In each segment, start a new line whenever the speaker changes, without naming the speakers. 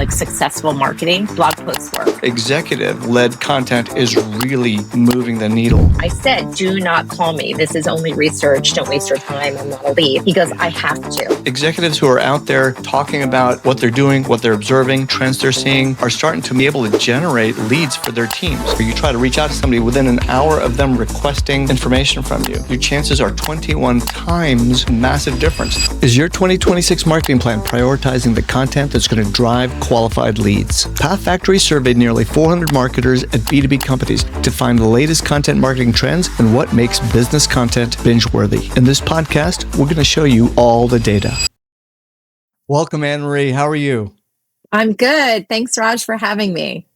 like successful marketing, blog posts work.
Executive-led content is really moving the needle.
I said, do not call me. This is only research. Don't waste your time. I'm not a lead. He goes, I have to.
Executives who are out there talking about what they're doing, what they're observing, trends they're seeing, are starting to be able to generate leads for their teams. Or you try to reach out to somebody within an hour of them requesting information from you. Your chances are 21 times massive difference. Is your 2026 marketing plan prioritizing the content that's going to drive qualified leads? Pathfactory surveyed nearly 400 marketers at B2B companies to find the latest content marketing trends and what makes business content binge-worthy. In this podcast, we're going to show you all the data. Welcome, Anne-Marie. How are you?
I'm good. Thanks, Raj, for having me.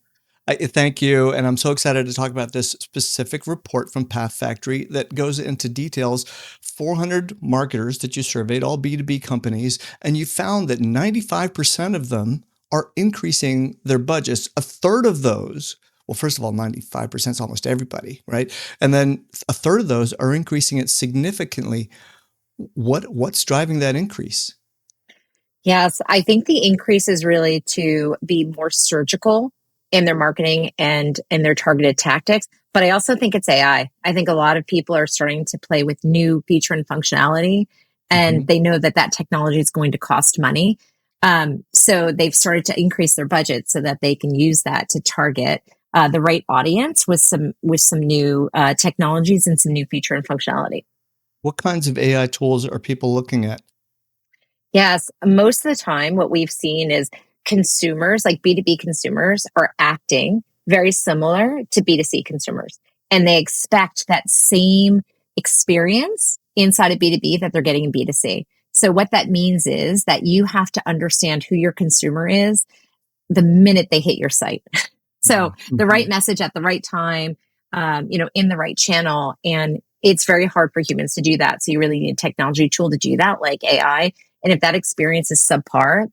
Thank you. And I'm so excited to talk about this specific report from Pathfactory that goes into details. 400 marketers that you surveyed, all B2B companies, and you found that 95% of them are increasing their budgets. A third of those, well, first of all, 95% is almost everybody, right? And then a third of those are increasing it significantly. What's driving that increase?
Yes, I think the increase is really to be more surgical in their marketing and in their targeted tactics. But I also think it's AI. I think a lot of people are starting to play with new feature and functionality, and they know that that technology is going to cost money. So they've started to increase their budget so that they can use that to target the right audience with some new technologies and some new feature and functionality.
What kinds of AI tools are people looking at?
Yes, most of the time, what we've seen is consumers, like B2B consumers, are acting very similar to B2C consumers. And they expect that same experience inside of B2B that they're getting in B2C. So what that means is that you have to understand who your consumer is the minute they hit your site. So the right message at the right time, in the right channel. And it's very hard for humans to do that. So you really need a technology tool to do that, like AI. And if that experience is subpar,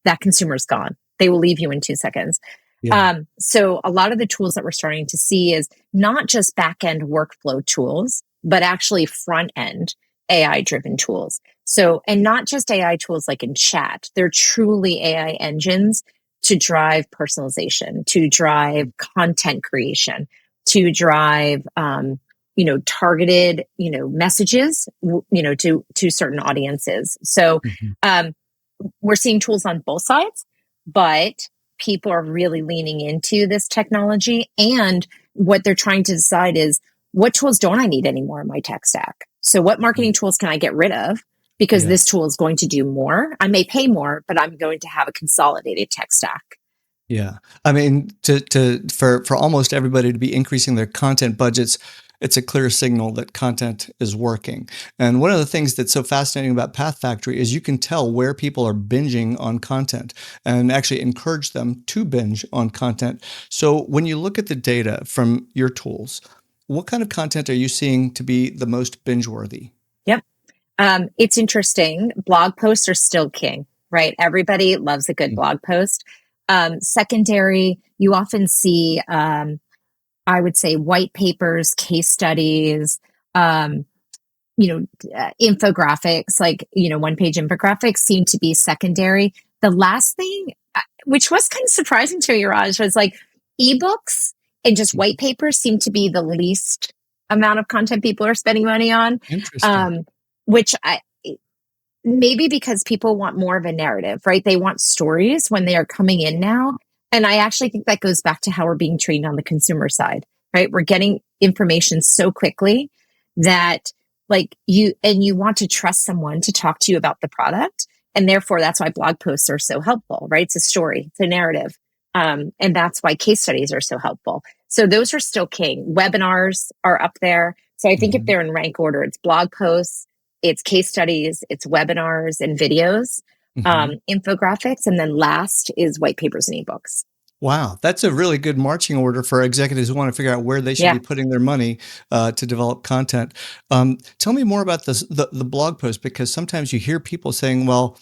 that consumer is gone. They will leave you in 2 seconds. Yeah. So a lot of the tools that we're starting to see is not just back-end workflow tools, but actually front-end AI-driven tools. So, and not just AI tools like in chat, they're truly AI engines to drive personalization, to drive content creation, to drive, targeted, messages, to certain audiences. So, we're seeing tools on both sides, but people are really leaning into this technology. And what they're trying to decide is, what tools don't I need anymore in my tech stack? So what marketing tools can I get rid of? Because this tool is going to do more. I may pay more, but I'm going to have a consolidated tech stack.
Yeah. I mean, for almost everybody to be increasing their content budgets, it's a clear signal that content is working. And one of the things that's so fascinating about Pathfactory is you can tell where people are binging on content and actually encourage them to binge on content. So when you look at the data from your tools, what kind of content are you seeing to be the most binge-worthy?
Yep. It's interesting. Blog posts are still king, right? Everybody loves a good blog post. Secondary, you often see, I would say, white papers, case studies, infographics, like, one-page infographics seem to be secondary. The last thing, which was kind of surprising to me, Raj, was like ebooks and just white papers seem to be the least amount of content people are spending money on.
Interesting.
Which maybe because people want more of a narrative, right? They want stories when they are coming in now. And I actually think that goes back to how we're being treated on the consumer side, right? We're getting information so quickly that you want to trust someone to talk to you about the product. And therefore, that's why blog posts are so helpful, right? It's a story, it's a narrative. And that's why case studies are so helpful. So those are still king. Webinars are up there. So I think if they're in rank order, it's blog posts, it's case studies, it's webinars and videos, infographics, and then last is white papers and ebooks.
Wow, that's a really good marching order for executives who want to figure out where they should be putting their money to develop content. Tell me more about the blog post, because sometimes you hear people saying, well,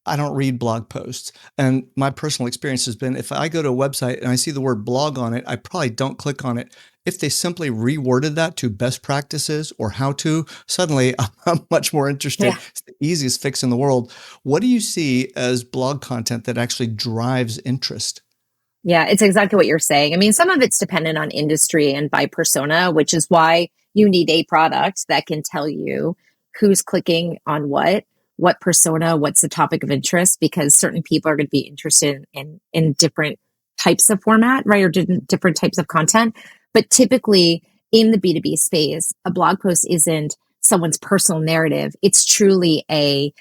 I don't read blog posts. And my personal experience has been, if I go to a website and I see the word blog on it, I probably don't click on it. If they simply reworded that to best practices or how to, suddenly I'm much more interested.
Yeah.
It's the easiest fix in the world. What do you see as blog content that actually drives interest?
Yeah, it's exactly what you're saying. I mean, some of it's dependent on industry and by persona, which is why you need a product that can tell you who's clicking on what persona, what's the topic of interest, because certain people are going to be interested in different types of format, right? Or different types of content. But typically in the B2B space, a blog post isn't someone's personal narrative. It's truly a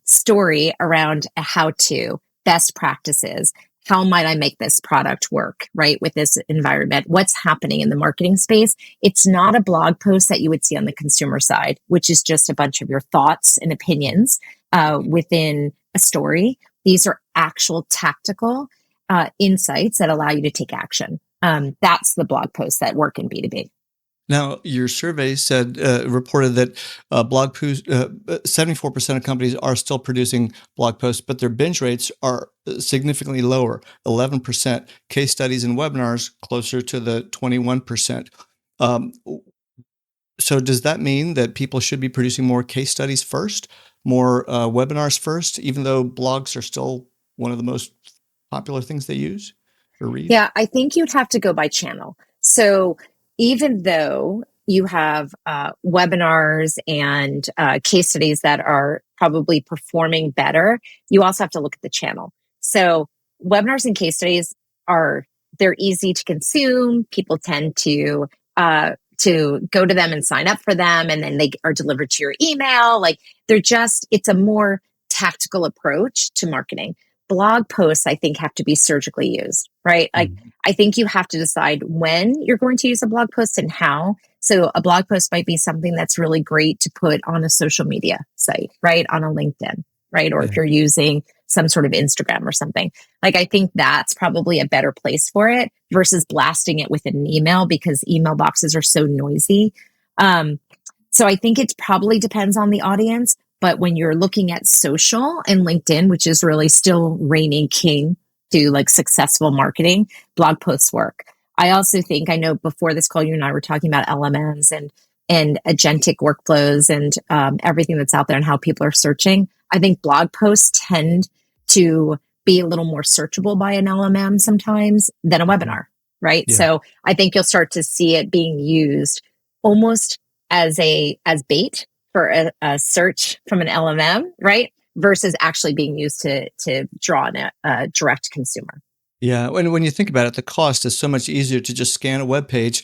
story around a how to, best practices. How might I make this product work, right, with this environment? What's happening in the marketing space? It's not a blog post that you would see on the consumer side, which is just a bunch of your thoughts and opinions within a story. These are actual tactical insights that allow you to take action. That's the blog posts that work in B2B.
Now, your survey said reported that blog posts, 74% of companies are still producing blog posts, but their binge rates are significantly lower, 11%. Case studies and webinars closer to the 21%. So does that mean that people should be producing more case studies first, more webinars first, even though blogs are still one of the most popular things they use or read?
Yeah, I think you'd have to go by channel. So even though you have webinars and case studies that are probably performing better, you also have to look at the channel. So webinars and case studies they're easy to consume. People tend to go to them and sign up for them, and then they are delivered to your email. Like it's a more tactical approach to marketing. Blog posts, I think, have to be surgically used, right? Like, I think you have to decide when you're going to use a blog post and how. So a blog post might be something that's really great to put on a social media site, right? On a LinkedIn, right? Or if you're using some sort of Instagram or something. Like, I think that's probably a better place for it versus blasting it with an email, because email boxes are so noisy. So I think it probably depends on the audience. But when you're looking at social and LinkedIn, which is really still reigning king to like successful marketing, blog posts work. I also think, I know before this call, you and I were talking about LMMs and agentic workflows and everything that's out there and how people are searching. I think blog posts tend to be a little more searchable by an LMM sometimes than a webinar, right?
Yeah.
So I think you'll start to see it being used almost as bait for a search from an LMM, right? Versus actually being used to draw in a direct consumer.
Yeah, when you think about it, the cost is so much easier to just scan a web page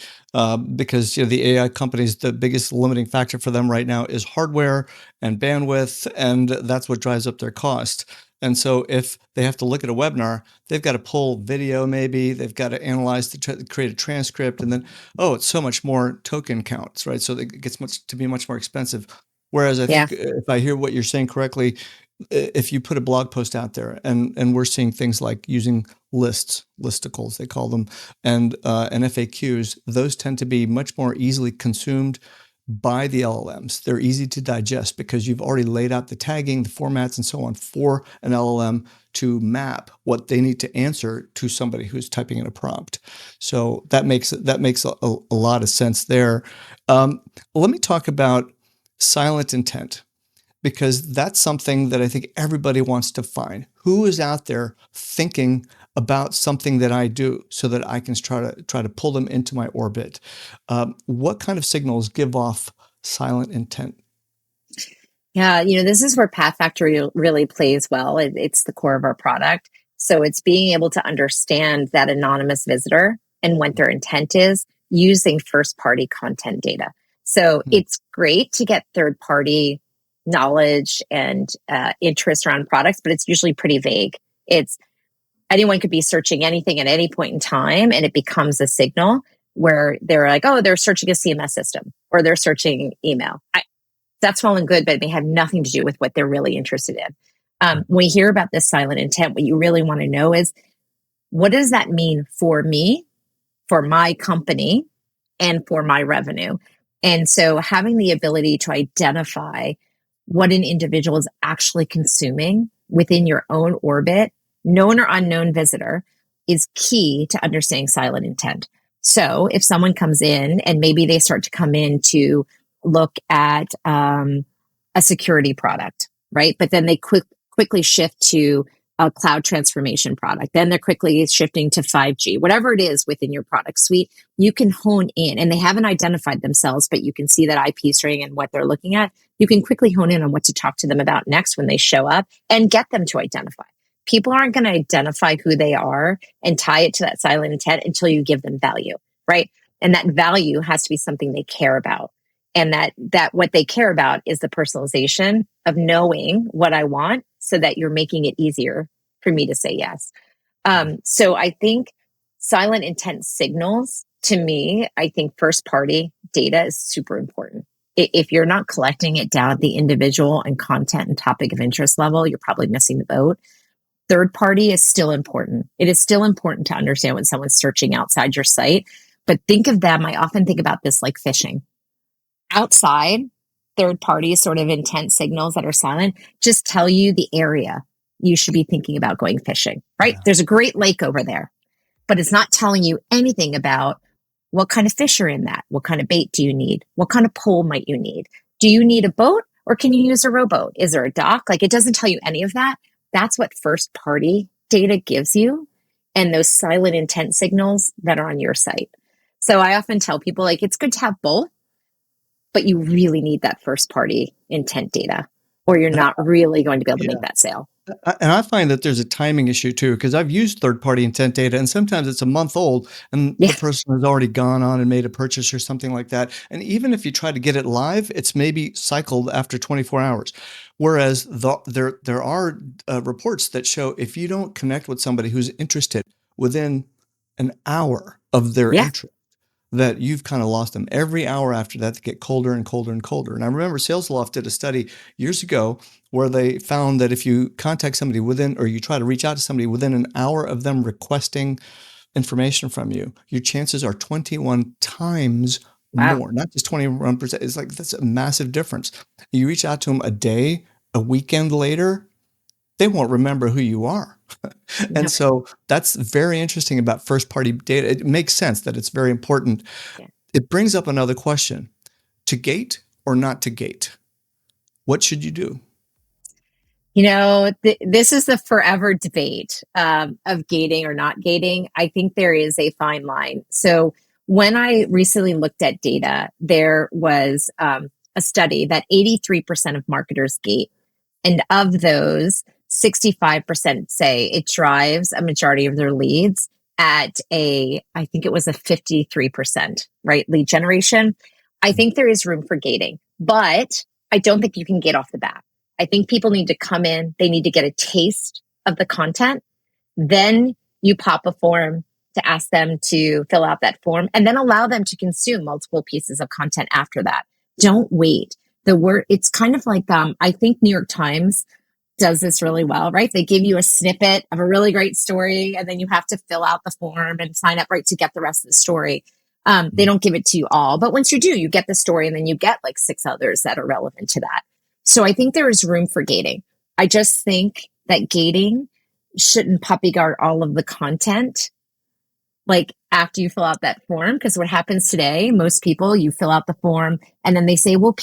because the AI companies, the biggest limiting factor for them right now is hardware and bandwidth, and that's what drives up their cost. And so if they have to look at a webinar, they've got to pull video maybe, they've got to analyze, create a transcript, and then, it's so much more token counts, right? So it gets to be much more expensive. Whereas I think if I hear what you're saying correctly, if you put a blog post out there, and we're seeing things like using listicles, they call them, and FAQs, those tend to be much more easily consumed by the LLMs. They're easy to digest because you've already laid out the tagging, the formats, and so on for an LLM to map what they need to answer to somebody who's typing in a prompt. So that makes a lot of sense there. Let me talk about silent intent, because that's something that I think everybody wants to find. Who is out there thinking about something that I do so that I can try to pull them into my orbit? What kind of signals give off silent intent?
Yeah, this is where Pathfactory really plays well. It's the core of our product. So it's being able to understand that anonymous visitor and what their intent is using first-party content data. So it's great to get third-party knowledge and interest around products, but it's usually pretty vague. It's anyone could be searching anything at any point in time, and it becomes a signal where they're like, oh, they're searching a CMS system or they're searching email. That's well and good, but it may have nothing to do with what they're really interested in. When we hear about this silent intent, what you really want to know is, what does that mean for me, for my company, and for my revenue? And so having the ability to identify what an individual is actually consuming within your own orbit, known or unknown visitor, is key to understanding silent intent. So if someone comes in and maybe they start to come in to look at a security product, right? But then they quickly shift to a cloud transformation product. Then they're quickly shifting to 5G, whatever it is within your product suite, you can hone in, and they haven't identified themselves, but you can see that IP string and what they're looking at. You can quickly hone in on what to talk to them about next when they show up and get them to identify. People aren't going to identify who they are and tie it to that silent intent until you give them value, right? And that value has to be something they care about. And that what they care about is the personalization of knowing what I want so that you're making it easier for me to say yes. So I think silent intent signals, to me, I think first party data is super important. If you're not collecting it down at the individual and content and topic of interest level, you're probably missing the boat. Third party is still important. It is still important to understand when someone's searching outside your site, but think of them. I often think about this like fishing. Outside, third party sort of intent signals that are silent just tell you the area you should be thinking about going fishing, right? Yeah. There's a great lake over there, but it's not telling you anything about what kind of fish are in that. What kind of bait do you need? What kind of pole might you need? Do you need a boat or can you use a rowboat? Is there a dock? Like, it doesn't tell you any of that. That's what first party data gives you, and those silent intent signals that are on your site. So I often tell people, like, it's good to have both, but you really need that first party intent data, or you're not really going to be able to make that sale.
And I find that there's a timing issue too, because I've used third-party intent data, and sometimes it's a month old and the person has already gone on and made a purchase or something like that. And even if you try to get it live, it's maybe cycled after 24 hours. Whereas there are reports that show if you don't connect with somebody who's interested within an hour of their interest, that you've kind of lost them. Every hour after that, they get colder and colder and colder. And I remember SalesLoft did a study years ago where they found that if you contact somebody within, or you try to reach out to somebody within an hour of them requesting information from you, your chances are 21 times more, not just 21%. It's like, that's a massive difference. You reach out to them a day, a weekend later, they won't remember who you are. And so that's very interesting about first party data. It makes sense that it's very important. Yeah. It brings up another question: to gate or not to gate? What should you do?
You know, this is the forever debate of gating or not gating. I think there is a fine line. So when I recently looked at data, there was a study that 83% of marketers gate. And of those, 65% say it drives a majority of their leads at I think it was a 53%, right? Lead generation. I think there is room for gating, but I don't think you can gate off the bat. I think people need to come in, they need to get a taste of the content. Then you pop a form to ask them to fill out that form, and then allow them to consume multiple pieces of content after that. Don't wait. It's kind of like, I think New York Times does this really well, right? They give you a snippet of a really great story, and then you have to fill out the form and sign up, right, to get the rest of the story. They don't give it to you all, but once you do, you get the story, and then you get like 6 others that are relevant to that. So I think there is room for gating. I just think that gating shouldn't puppy guard all of the content, like after you fill out that form, because what happens today, most people, you fill out the form and then they say, we'll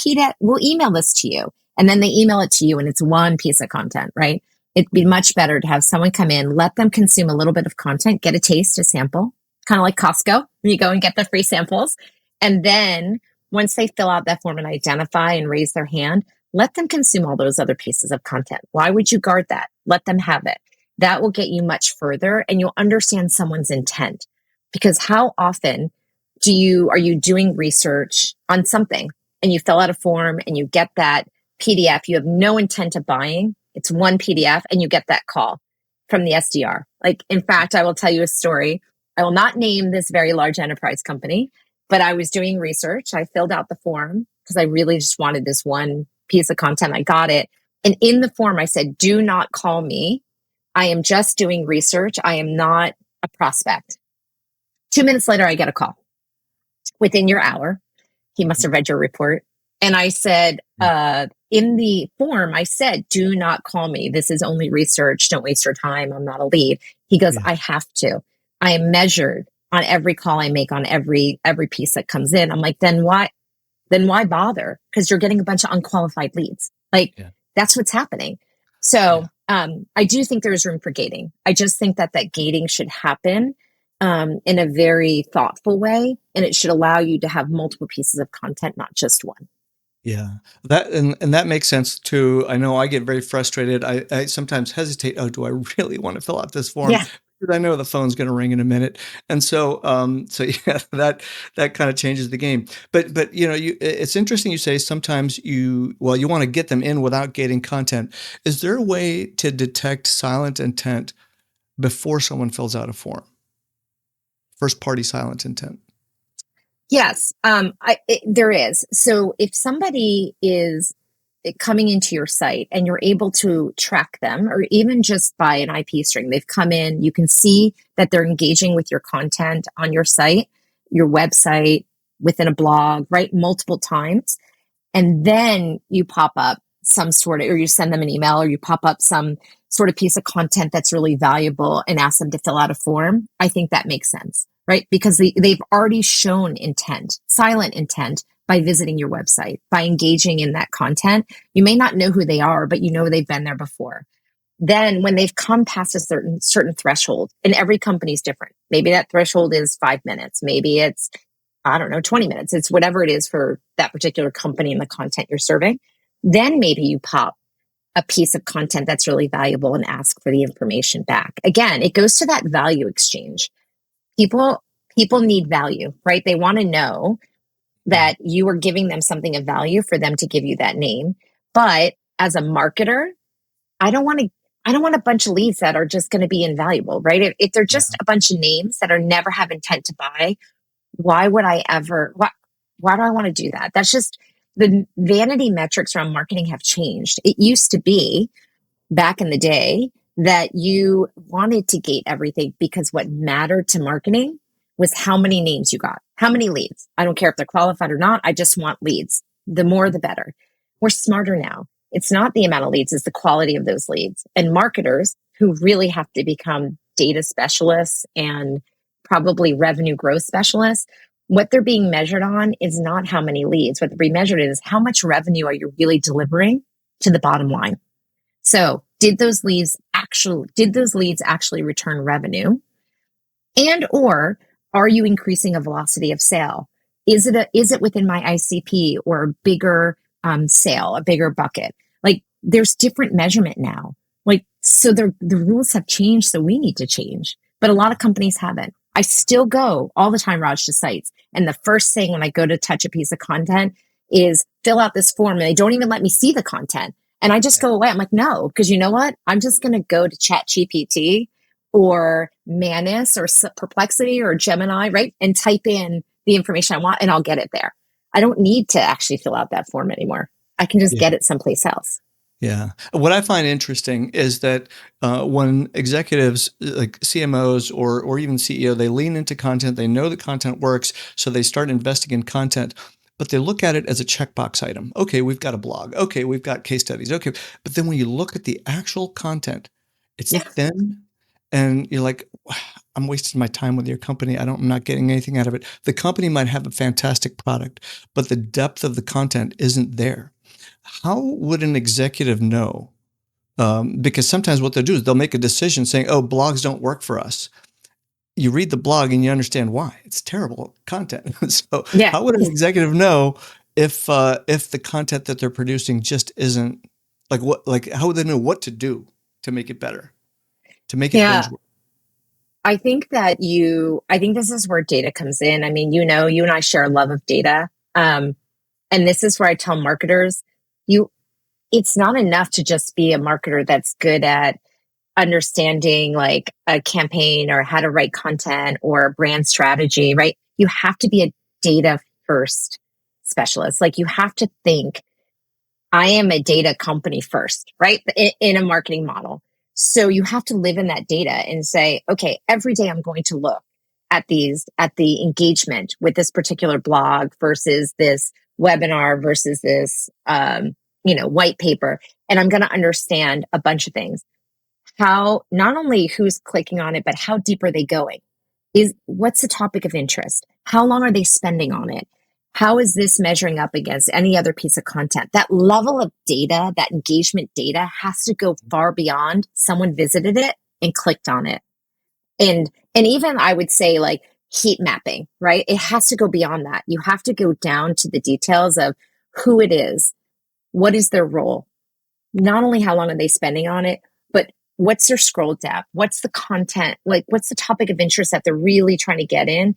email this to you. And then they email it to you and it's one piece of content, right? It'd be much better to have someone come in, let them consume a little bit of content, get a taste, a sample, kind of like Costco, when you go and get the free samples. And then once they fill out that form and identify and raise their hand, let them consume all those other pieces of content. Why would you guard that? Let them have it. That will get you much further, and you'll understand someone's intent. Because how often are you doing research on something and you fill out a form and you get that PDF, you have no intent of buying, it's one PDF, and you get that call from the SDR. Like, in fact, I will tell you a story. I will not name this very large enterprise company, but I was doing research. I filled out the form because I really just wanted this one piece of content. I got it. And in the form, I said, do not call me. I am just doing research. I am not a prospect. 2 minutes later, I get a call. Within your hour, he must have read your report. And I said, in the form, I said, do not call me. This is only research. Don't waste your time. I'm not a lead. He goes, I have to. I am measured on every call I make, on every piece that comes in. I'm like, then why bother? Because you're getting a bunch of unqualified leads. Like, that's what's happening. So I do think there's room for gating. I just think that gating should happen in a very thoughtful way, and it should allow you to have multiple pieces of content, not just one.
Yeah, that and that makes sense too. I know I get very frustrated. I sometimes hesitate. Oh, do I really want to fill out this form?
Yeah.
Because I know the phone's going to ring in a minute, and so yeah, that kind of changes the game. But it's interesting. You say sometimes you want to get them in without gating content. Is there a way to detect silent intent before someone fills out a form? First party silent intent.
Yes, there is. So if somebody is coming into your site and you're able to track them, or even just by an IP string, they've come in, you can see that they're engaging with your content on your site, your website, within a blog, right? Multiple times. And then you pop up some sort of, or you send them an email, or you pop up some sort of piece of content that's really valuable and ask them to fill out a form. I think that makes sense, right? Because they've already shown intent, silent intent, by visiting your website, by engaging in that content. You may not know who they are, but you know they've been there before. Then when they've come past a certain threshold, and every company's different. Maybe that threshold is 5 minutes. Maybe it's, I don't know, 20 minutes. It's whatever it is for that particular company and the content you're serving. Then maybe you pop a piece of content that's really valuable and ask for the information back. Again, it goes to that value exchange. People need value, right? They want to know that you are giving them something of value for them to give you that name. But as a marketer, I don't want a bunch of leads that are just going to be invaluable, right? If they're just a bunch of names that are never have intent to buy, why do I want to do that? That's just, the vanity metrics around marketing have changed. It used to be, back in the day, that you wanted to gate everything because what mattered to marketing was how many names you got, how many leads. I don't care if they're qualified or not. I just want leads. The more, the better. We're smarter now. It's not the amount of leads, it's the quality of those leads. And marketers who really have to become data specialists and probably revenue growth specialists, what they're being measured on is not how many leads. What they're being measured in is how much revenue are you really delivering to the bottom line. So did those leads actually return revenue? And or are you increasing a velocity of sale? Is it within my ICP or a bigger sale, a bigger bucket? Like, there's different measurement now. Like, so the rules have changed, so we need to change. But a lot of companies haven't. I still go all the time, Raj, to sites. And the first thing when I go to touch a piece of content is fill out this form, and they don't even let me see the content. And I just go away. I'm like, no, because you know what? I'm just going to go to ChatGPT or Manus or Perplexity or Gemini, right? And type in the information I want, and I'll get it there. I don't need to actually fill out that form anymore. I can just get it someplace else.
Yeah. What I find interesting is that when executives like CMOs or even CEO, they lean into content, they know that content works, so they start investing in content, but they look at it as a checkbox item. Okay, we've got a blog. Okay, we've got case studies. Okay. But then when you look at the actual content, it's thin, and you're like, I'm wasting my time with your company. I'm not getting anything out of it. The company might have a fantastic product, but the depth of the content isn't there. How would an executive know? Because sometimes what they'll do is they'll make a decision saying, oh, blogs don't work for us. You read the blog and you understand why. It's terrible content. So how would an executive know if the content that they're producing just isn't how would they know what to do to make it better, to make it binge-worthy?
I think this is where data comes in. I mean, you and I share a love of data. And this is where I tell marketers, it's not enough to just be a marketer that's good at understanding like a campaign or how to write content or brand strategy, right? You have to be a data first specialist. Like, you have to think, I am a data company first, right? In a marketing model. So you have to live in that data and say, okay, every day I'm going to look at the engagement with this particular blog versus this webinar versus this, white paper. And I'm going to understand a bunch of things. How, not only who's clicking on it, but how deep are they going? Is what's the topic of interest? How long are they spending on it? How is this measuring up against any other piece of content? That level of data, that engagement data has to go far beyond someone visited it and clicked on it. And even I would say like heat mapping, right? It has to go beyond that. You have to go down to the details of who it is, what is their role, not only how long are they spending on it, but what's their scroll depth? What's the content? Like, what's the topic of interest that they're really trying to get in?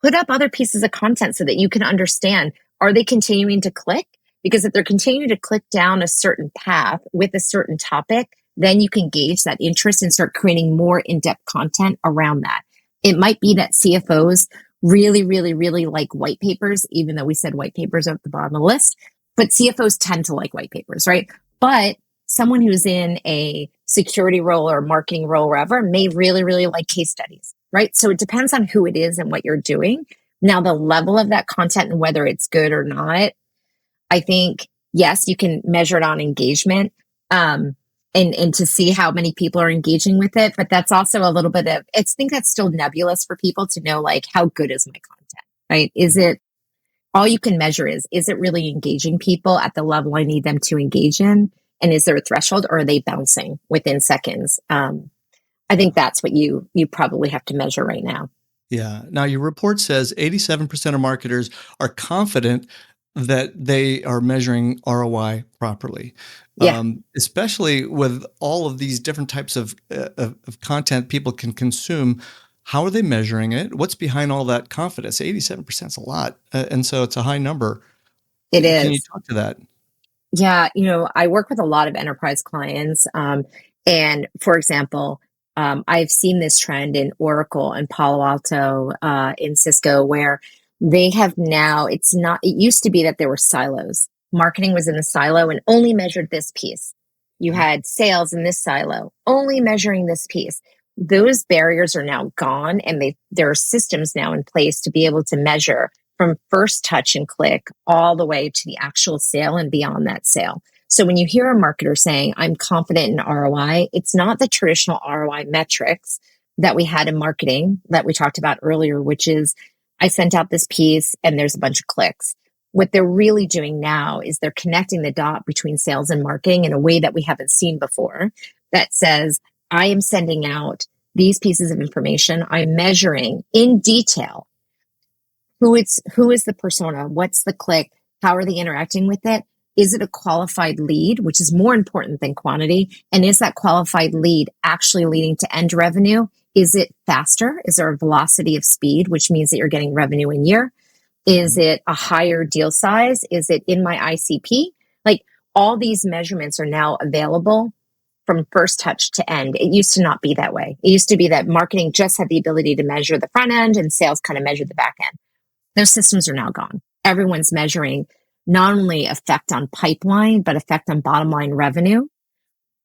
Put up other pieces of content so that you can understand, are they continuing to click? Because if they're continuing to click down a certain path with a certain topic, then you can gauge that interest and start creating more in-depth content around that. It might be that CFOs really, really, really like white papers, even though we said white papers are at the bottom of the list, but CFOs tend to like white papers, right? But someone who's in a security role or marketing role, wherever, may really, really like case studies, right? So it depends on who it is and what you're doing. Now, the level of that content and whether it's good or not, I think, yes, you can measure it on engagement, and to see how many people are engaging with it. But that's also a little bit of, I think that's still nebulous for people to know, like, how good is my content, right? Is it, all you can measure is it really engaging people at the level I need them to engage in? And is there a threshold, or are they bouncing within seconds? I think that's what you probably have to measure right now.
Yeah. Now, your report says 87% of marketers are confident that they are measuring ROI properly.
Yeah.
Especially with all of these different types of content people can consume. How are they measuring it? What's behind all that confidence? 87% is a lot. And so it's a high number.
It is.
Can you talk to that?
Yeah, I work with a lot of enterprise clients. And for example, I've seen this trend in Oracle and Palo Alto, in Cisco, where they have now, it used to be that there were silos. Marketing was in a silo and only measured this piece. You had sales in this silo, only measuring this piece. Those barriers are now gone, and there are systems now in place to be able to measure from first touch and click all the way to the actual sale and beyond that sale. So when you hear a marketer saying, I'm confident in ROI, it's not the traditional ROI metrics that we had in marketing that we talked about earlier, which is I sent out this piece and there's a bunch of clicks. What they're really doing now is they're connecting the dot between sales and marketing in a way that we haven't seen before, that says, I am sending out these pieces of information. I'm measuring in detail who is the persona, what's the click, how are they interacting with it? Is it a qualified lead, which is more important than quantity? And is that qualified lead actually leading to end revenue? Is it faster? Is there a velocity of speed, which means that you're getting revenue in year? Is it a higher deal size? Is it in my ICP? Like, all these measurements are now available from first touch to end. It used to not be that way. It used to be that marketing just had the ability to measure the front end and sales kind of measured the back end. Those systems are now gone. Everyone's measuring not only effect on pipeline, but effect on bottom line revenue.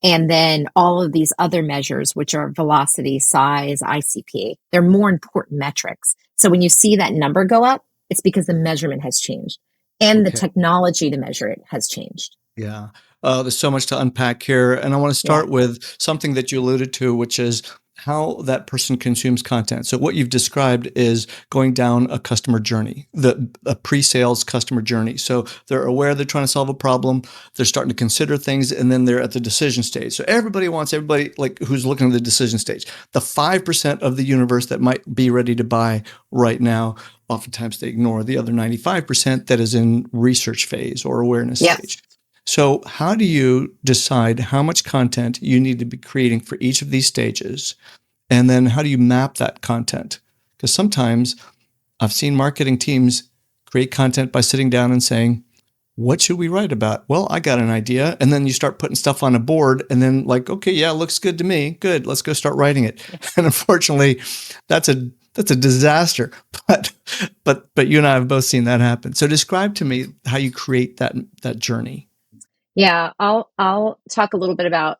And then all of these other measures, which are velocity, size, ICP, they're more important metrics. So when you see that number go up, it's because the measurement has changed and the technology to measure it has changed.
Yeah. There's so much to unpack here. And I want to start with something that you alluded to, which is how that person consumes content. So what you've described is going down a customer journey, a pre-sales customer journey. So they're aware they're trying to solve a problem, they're starting to consider things, and then they're at the decision stage. So everybody wants everybody like who's looking at the decision stage. The 5% of the universe that might be ready to buy right now, oftentimes they ignore the other 95% that is in research phase or awareness stage. So how do you decide how much content you need to be creating for each of these stages? And then how do you map that content? Because sometimes I've seen marketing teams create content by sitting down and saying, what should we write about? Well, I got an idea. And then you start putting stuff on a board and then like, okay, yeah, looks good to me. Good. Let's go start writing it. And unfortunately, that's a disaster. But you and I have both seen that happen. So describe to me how you create that journey.
Yeah, I'll talk a little bit about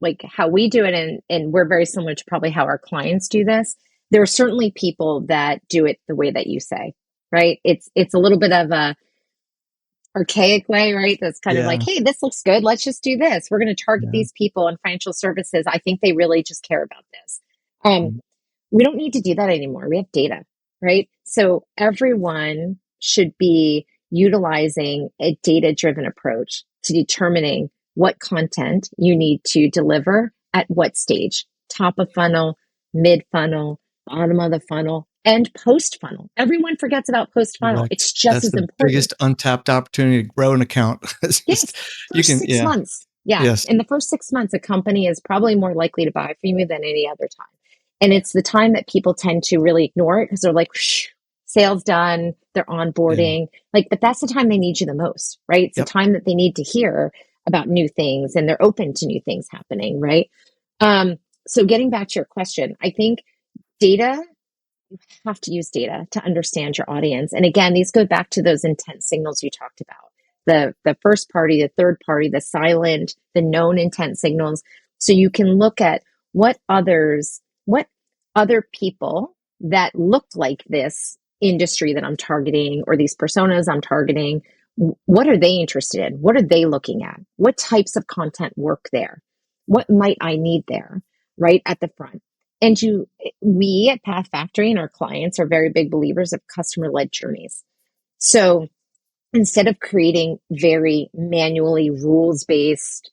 like how we do it, and we're very similar to probably how our clients do this. There are certainly people that do it the way that you say, right? It's a little bit of a archaic way, right? That's kind of like, hey, this looks good. Let's just do this. We're going to target these people in financial services. I think they really just care about this. We don't need to do that anymore. We have data, right? So everyone should be utilizing a data-driven approach to determining what content you need to deliver at what stage, top of funnel, mid funnel, bottom of the funnel, and post funnel. Everyone forgets about post funnel.
Correct.
It's just
That's
as
the
important.
biggest untapped opportunity to grow an account. It's
Yes,
just, you
first
can,
6 months. Yeah.
yes,
In the first 6 months, a company is probably more likely to buy from you than any other time. And it's the time that people tend to really ignore it because they're like, sales done, they're
yeah,
onboarding. Like, but that's the time they need you the most, right? It's the
yep,
time that they need to hear about new things and they're open to new things happening, right? So getting back to your question, I think data, you have to use data to understand your audience. And again, these go back to those intent signals you talked about. The first party, the third party, the silent, the known intent signals. So you can look at what other people that look like this industry that I'm targeting or these personas I'm targeting, what are they interested in? What are they looking at? What types of content work there? What might I need there, right at the front? And we at Pathfactory and our clients are very big believers of customer-led journeys. So instead of creating very manually rules-based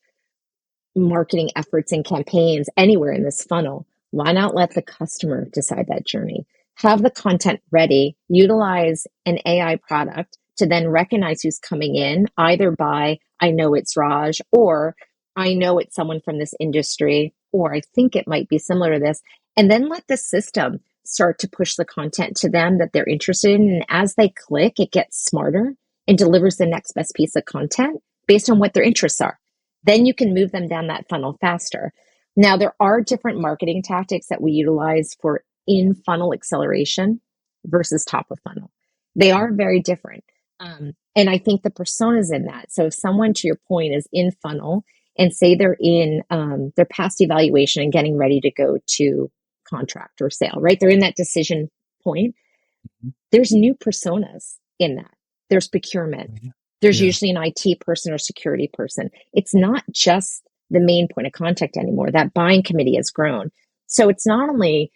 marketing efforts and campaigns anywhere in this funnel, why not let the customer decide that journey? Have the content ready, utilize an AI product to then recognize who's coming in, either by, I know it's Raj, or I know it's someone from this industry, or I think it might be similar to this. And then let the system start to push the content to them that they're interested in. And as they click, it gets smarter and delivers the next best piece of content based on what their interests are. Then you can move them down that funnel faster. Now, there are different marketing tactics that we utilize for in funnel acceleration versus top of funnel. They are very different. And I think the personas in that. So if someone, to your point, is in funnel and say they're in their past evaluation and getting ready to go to contract or sale, right? They're in that decision point. There's new personas in that. There's procurement. There's
yeah,
usually an IT person or security person. It's not just the main point of contact anymore. That buying committee has grown. So it's not only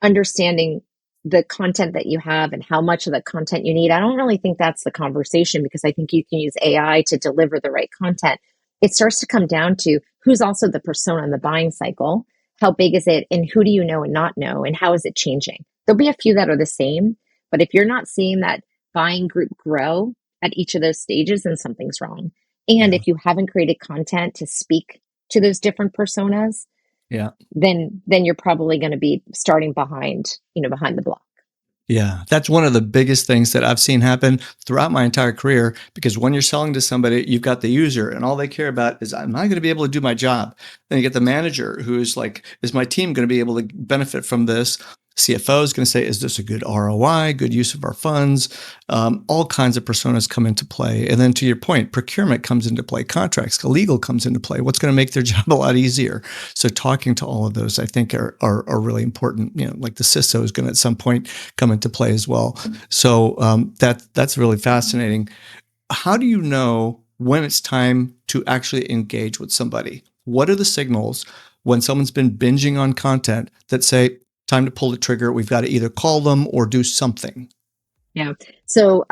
understanding the content that you have and how much of the content you need. I don't really think that's the conversation because I think you can use AI to deliver the right content. It starts to come down to who's also the persona in the buying cycle, how big is it, and who do you know and not know, and how is it changing? There'll be a few that are the same, but if you're not seeing that buying group grow at each of those stages, then something's wrong. And
yeah,
if you haven't created content to speak to those different personas,
yeah.
then you're probably going to be starting behind the block.
Yeah, that's one of the biggest things that I've seen happen throughout my entire career, because when you're selling to somebody, you've got the user and all they care about is, am I going to be able to do my job? Then you get the manager who's like, is my team going to be able to benefit from this? CFO is going to say, is this a good ROI, good use of our funds? All kinds of personas come into play. And then to your point, procurement comes into play, contracts, legal comes into play. What's going to make their job a lot easier? So talking to all of those, I think are really important. You know, like the CISO is going to at some point come into play as well. So that's really fascinating. How do you know when it's time to actually engage with somebody? What are the signals when someone's been binging on content that say, time to pull the trigger, we've got to either call them or do something?
Yeah. So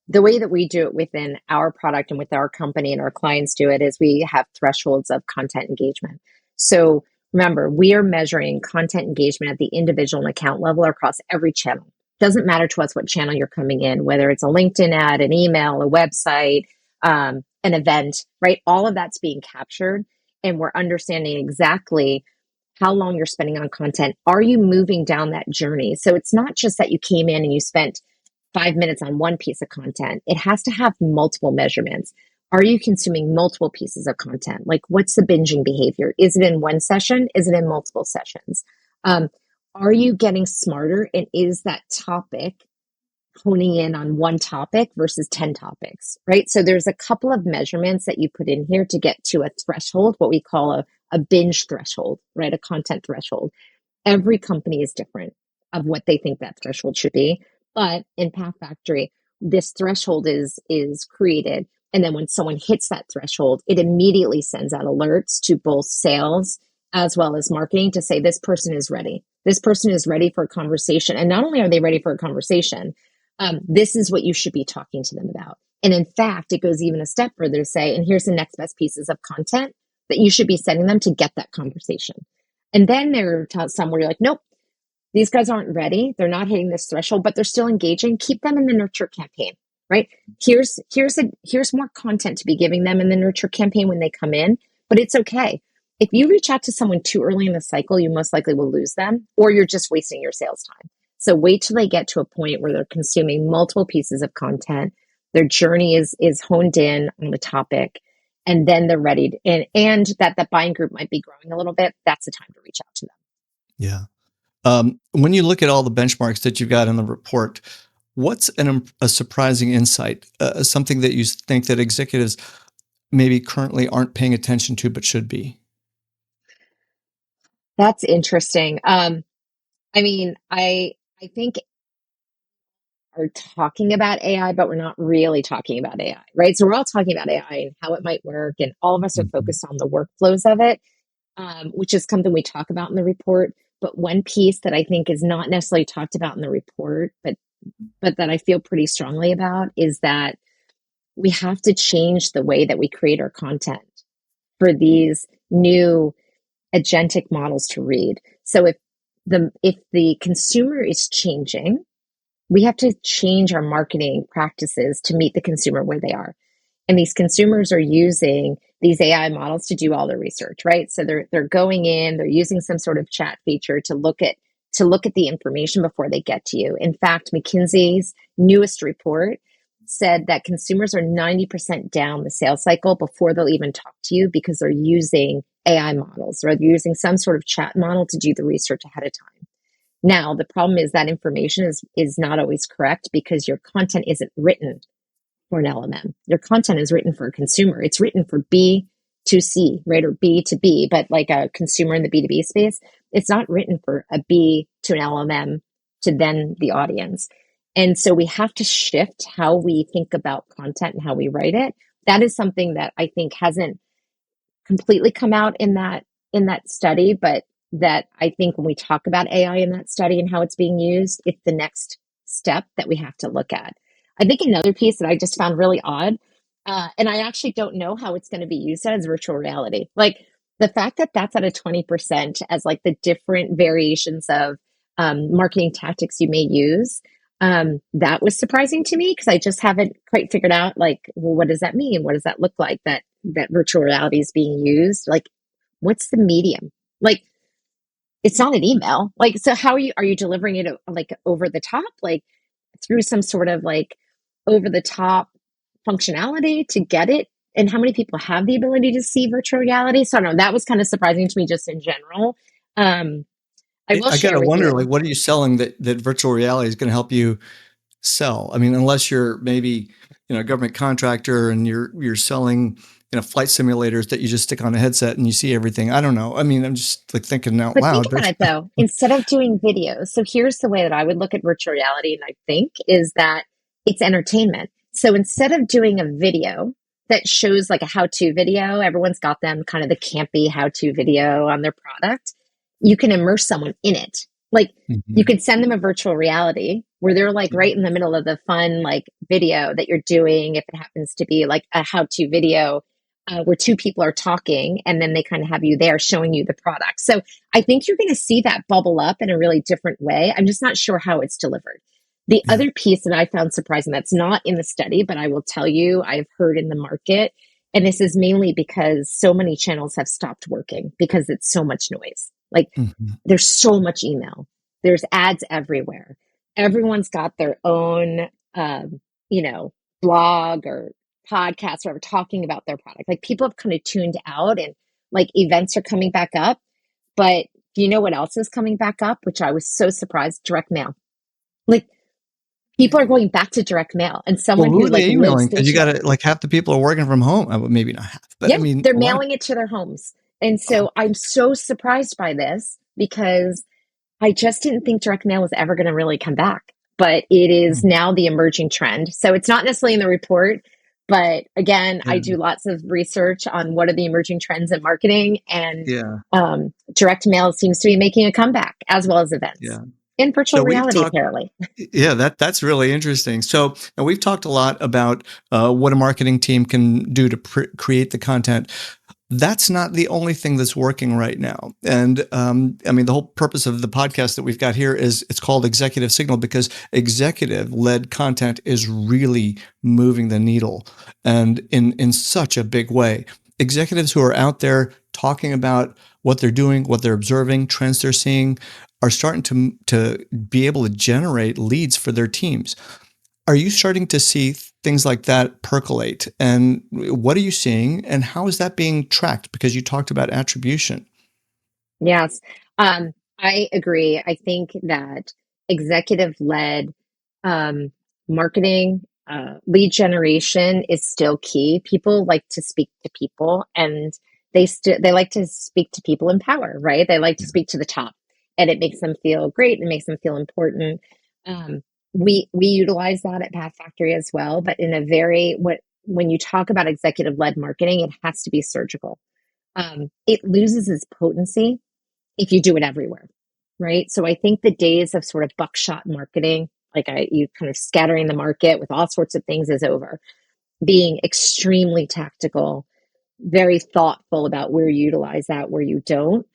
the way that we do it within our product and with our company and our clients do it is we have thresholds of content engagement. So remember, we are measuring content engagement at the individual and account level across every channel. Doesn't matter to us what channel you're coming in, whether it's a LinkedIn ad, an email, a website, an event, right? All of that's being captured, and we're understanding exactly how long you're spending on content. Are you moving down that journey? So it's not just that you came in and you spent 5 minutes on one piece of content. It has to have multiple measurements. Are you consuming multiple pieces of content? Like, what's the binging behavior? Is it in one session? Is it in multiple sessions? Are you getting smarter? And is that topic honing in on one topic versus 10 topics, right? So there's a couple of measurements that you put in here to get to a threshold, what we call a binge threshold, right? A content threshold. Every company is different of what they think that threshold should be. But in Pathfactory, this threshold is created. And then when someone hits that threshold, it immediately sends out alerts to both sales as well as marketing to say this person is ready. this person is ready for a conversation. And not only are they ready for a conversation, this is what you should be talking to them about. And in fact, it goes even a step further to say, and here's the next best pieces of content that you should be sending them to get that conversation. And then there are some where you're like, nope, these guys aren't ready. They're not hitting this threshold, but they're still engaging. Keep them in the nurture campaign, right? Here's more content to be giving them in the nurture campaign when they come in, but it's okay. If you reach out to someone too early in the cycle, you most likely will lose them, or you're just wasting your sales time. So wait till they get to a point where they're consuming multiple pieces of content. Their journey is honed in on the topic, and then they're ready. And that buying group might be growing a little bit. That's the time to reach out to them.
Yeah. When you look at all the benchmarks that you've got in the report, what's a surprising insight, something that you think that executives maybe currently aren't paying attention to but should be?
That's interesting. I think are talking about AI, but we're not really talking about AI, right? So we're all talking about AI and how it might work, and all of us are focused on the workflows of it, which is something we talk about in the report. But one piece that I think is not necessarily talked about in the report, but that I feel pretty strongly about, is that we have to change the way that we create our content for these new agentic models to read. So if the consumer is changing, we have to change our marketing practices to meet the consumer where they are. And these consumers are using these AI models to do all their research, right? So they're going in, they're using some sort of chat feature to look at the information before they get to you. In fact, McKinsey's newest report said that consumers are 90% down the sales cycle before they'll even talk to you, because they're using AI models, or they're using some sort of chat model to do the research ahead of time. Now, the problem is that information is not always correct, because your content isn't written for an LMM. Your content is written for a consumer. It's written for B2C, right? Or B2B, but like a consumer in the B2B space. It's not written for a B to an LMM to then the audience. And so we have to shift how we think about content and how we write it. That is something that I think hasn't completely come out in that study, but that I think when we talk about AI in that study and how it's being used, it's the next step that we have to look at. I think another piece that I just found really odd, and I actually don't know how it's going to be used as virtual reality. Like the fact that that's at a 20% as like the different variations of marketing tactics you may use. That was surprising to me, because I just haven't quite figured out, like, well, what does that mean? What does that look like, that virtual reality is being used? Like, what's the medium? Like, it's not an email. Like, so how are you delivering it, like over the top, like through some sort of like over the top functionality to get it? And how many people have the ability to see virtual reality? So I don't know, that was kind of surprising to me just in general. I
gotta wonder, like, what are you selling that virtual reality is going to help you sell? I mean, unless you're maybe, a government contractor and you're selling, flight simulators that you just stick on a headset and you see everything. I don't know. I mean, I'm just like thinking out loud.
Think about it though. Instead of doing videos, so here's the way that I would look at virtual reality, and I think is that it's entertainment. So instead of doing a video that shows like a how-to video, everyone's got them kind of the campy how-to video on their product. You can immerse someone in it. Like you could send them a virtual reality where they're like right in the middle of the fun like video that you're doing, if it happens to be like a how-to video where two people are talking, and then they kind of have you there showing you the product. So I think you're going to see that bubble up in a really different way. I'm just not sure how it's delivered. The other piece that I found surprising, that's not in the study, but I will tell you, I've heard in the market, and this is mainly because so many channels have stopped working because it's so much noise. Like there's so much email, there's ads everywhere. Everyone's got their own, blog or podcast or whatever talking about their product. Like people have kind of tuned out, and like events are coming back up. But do you know what else is coming back up? Which I was so surprised: direct mail. Like people are going back to direct mail, and someone who like
emailing, because you got to like half the people are working from home. Maybe not half, but I mean,
they're mailing it to their homes. And so I'm so surprised by this, because I just didn't think direct mail was ever going to really come back, but it is now the emerging trend. So it's not necessarily in the report, But again, I
Yeah.
do lots of research on what are the emerging trends in marketing, and
Yeah.
direct mail seems to be making a comeback, as well as events
Yeah.
in virtual
So we've
reality,
talked.
apparently.
Yeah, that's really interesting. So and we've talked a lot about what a marketing team can do to create the content. That's not the only thing that's working right now. And I mean, the whole purpose of the podcast that we've got here is it's called Executive Signal because executive-led content is really moving the needle and in such a big way. Executives who are out there talking about what they're doing, what they're observing, trends they're seeing, are starting to be able to generate leads for their teams. Are you starting to see things like that percolate? And what are you seeing? And how is that being tracked? Because you talked about attribution.
Yes, I agree. I think that executive led marketing, lead generation is still key. People like to speak to people, and they like to speak to people in power, right? They like to speak to the top, and it makes them feel great. It makes them feel important. Um, we utilize that at Pathfactory as well, but in a very what when you talk about executive led marketing, it has to be surgical. It loses its potency if you do it everywhere, right? So I think the days of sort of buckshot marketing, you kind of scattering the market with all sorts of things, is over. Being extremely tactical, very thoughtful about where you utilize that, where you don't,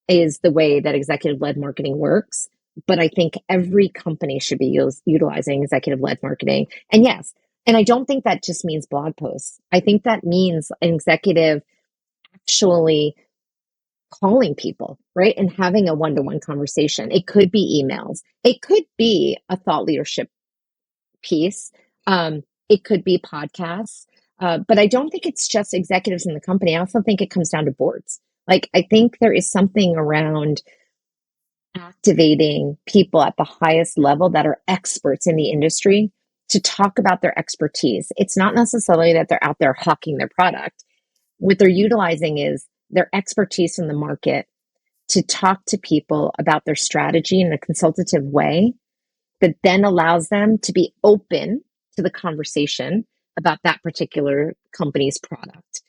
is the way that executive led marketing works. But I think every company should be utilizing executive led marketing. And yes, and I don't think that just means blog posts. I think that means an executive actually calling people, right? And having a one-to-one conversation. It could be emails. It could be a thought leadership piece. It could be podcasts. But I don't think it's just executives in the company. I also think it comes down to boards. Like, I think there is something around activating people at the highest level that are experts in the industry to talk about their expertise. It's not necessarily that they're out there hawking their product. What they're utilizing is their expertise in the market to talk to people about their strategy in a consultative way that then allows them to be open to the conversation about that particular company's product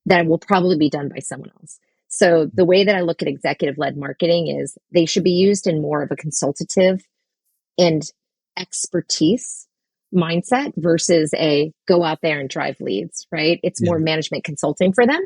that will probably be done by someone else. So the way that I look at executive led marketing is they should be used in more of a consultative and expertise mindset versus a go out there and drive leads, right? It's
Yeah.
more management consulting for them.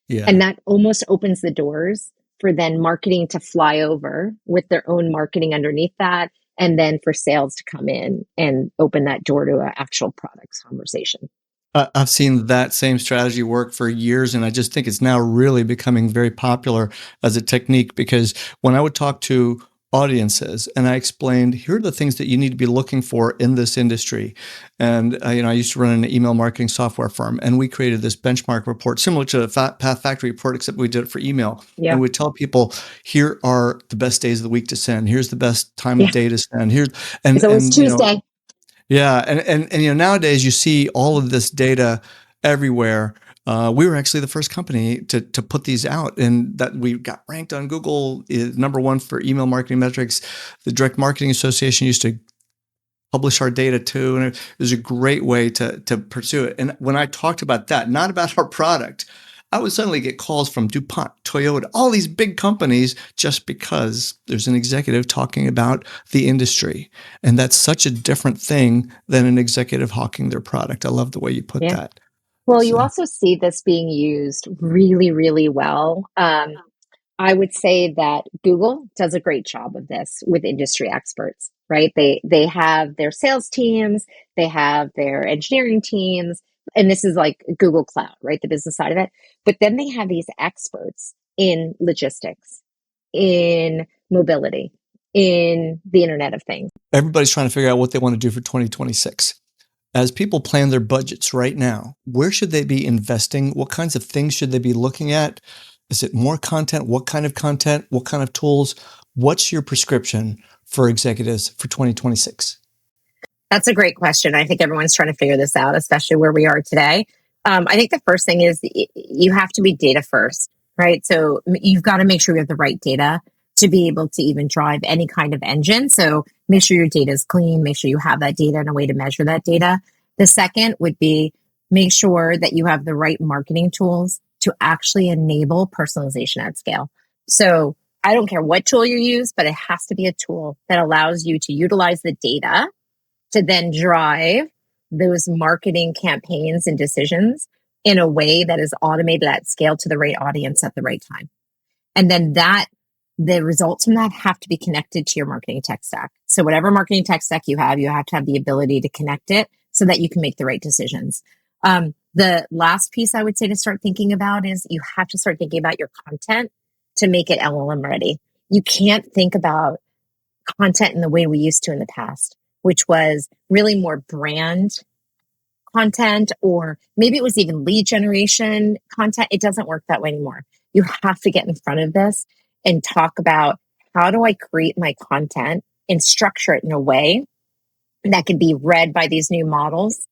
Yeah.
And that almost opens the doors for then marketing to fly over with their own marketing underneath that. And then for sales to come in and open that door to an actual product conversation.
I've seen that same strategy work for years, and I just think it's now really becoming very popular as a technique because when I would talk to audiences and I explained, here are the things that you need to be looking for in this industry. And, I used to run an email marketing software firm, and we created this benchmark report similar to a Pathfactory report, except we did it for email.
Yeah.
And we'd tell people, here are the best days of the week to send. Here's the best time
Yeah.
of day to send.
It's always Tuesday.
Yeah, and nowadays you see all of this data everywhere. We were actually the first company to put these out, and that we got ranked on Google number one for email marketing metrics. The Direct Marketing Association used to publish our data too, and it was a great way to pursue it. And when I talked about that, not about our product, I would suddenly get calls from DuPont, Toyota, all these big companies just because there's an executive talking about the industry. And that's such a different thing than an executive hawking their product. I love the way you put that.
Well, you
So,
also see this being used really, really well. I would say that Google does a great job of this with industry experts, right? They have their sales teams, they have their engineering teams, and this is like Google Cloud, right? The business side of it. But then they have these experts in logistics, in mobility, in the Internet of Things.
everybody's trying to figure out what they want to do for 2026. As people plan their budgets right now, where should they be investing? What kinds of things should they be looking at? Is it more content? What kind of content? What kind of tools? What's your prescription for executives for 2026?
That's a great question. I think everyone's trying to figure this out, especially where we are today. I think the first thing is you have to be data first, right? So you've got to make sure you have the right data to be able to even drive any kind of engine. So make sure your data is clean, make sure you have that data and a way to measure that data. The second would be make sure that you have the right marketing tools to actually enable personalization at scale. So I don't care what tool you use, but it has to be a tool that allows you to utilize the data to then drive those marketing campaigns and decisions in a way that is automated at scale to the right audience at the right time. And then the results from that have to be connected to your marketing tech stack. So whatever marketing tech stack you have to have the ability to connect it so that you can make the right decisions. The last piece I would say to start thinking about is you have to start thinking about your content to make it LLM ready. You can't think about content in the way we used to in the past, which was really more brand content, or maybe it was even lead generation content. It doesn't work that way anymore. You have to get in front of this and talk about, how do I create my content and structure it in a way that can be read by these new models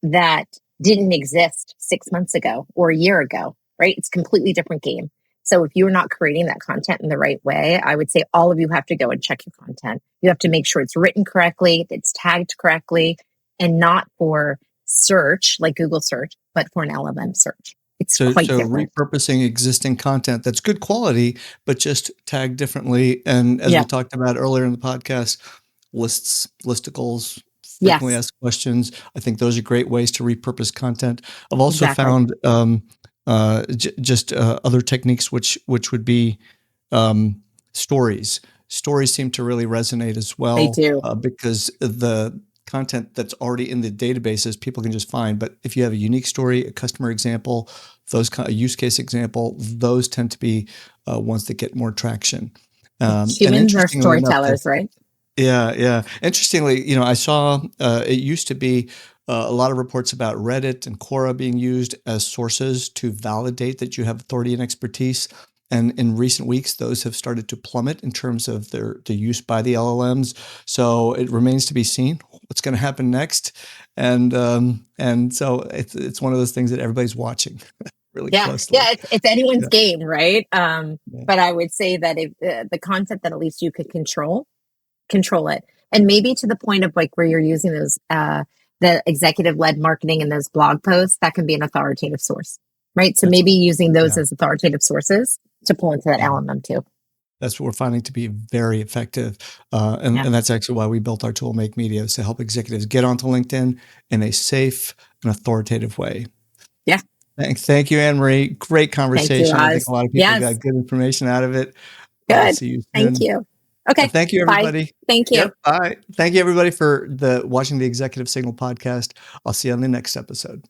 that didn't exist 6 months ago or a year ago, right? It's a completely different game. So if you're not creating that content in the right way, I would say all of you have to go and check your content. You have to make sure it's written correctly, it's tagged correctly, and not for search like Google search, but for an LLM search. It's quite different.
Repurposing existing content that's good quality, but just tagged differently. And as we talked about earlier in the podcast, lists, listicles, frequently asked questions. I think those are great ways to repurpose content. I've also found other techniques, which would be stories. Stories seem to really resonate as well.
They do.
Because the content that's already in the databases, people can just find. But if you have a unique story, a customer example, a use case example, those tend to be ones that get more traction.
Humans are storytellers, right?
Yeah. Interestingly, I saw it used to be a lot of reports about Reddit and Quora being used as sources to validate that you have authority and expertise. And in recent weeks, those have started to plummet in terms of the use by the LLMs. So it remains to be seen what's going to happen next. And so it's one of those things that everybody's watching really closely.
Yeah, it's anyone's game, right? But I would say that if the content that at least you could control it. And maybe to the point of like where you're using those, the executive-led marketing and those blog posts, that can be an authoritative source, right? So maybe using those as authoritative sources to pull into that LLM too.
That's what we're finding to be very effective. And that's actually why we built our tool, MakeMEDIA, is to help executives get onto LinkedIn in a safe and authoritative way.
Yeah.
Thank you, Anne-Marie. Great conversation. I think a lot of people got good information out of it.
Good.
See you soon.
Thank you. Okay.
Thank you, everybody.
Bye. Thank you.
Yep, bye. Thank you, everybody, for watching the Executive Signal podcast. I'll see you on the next episode.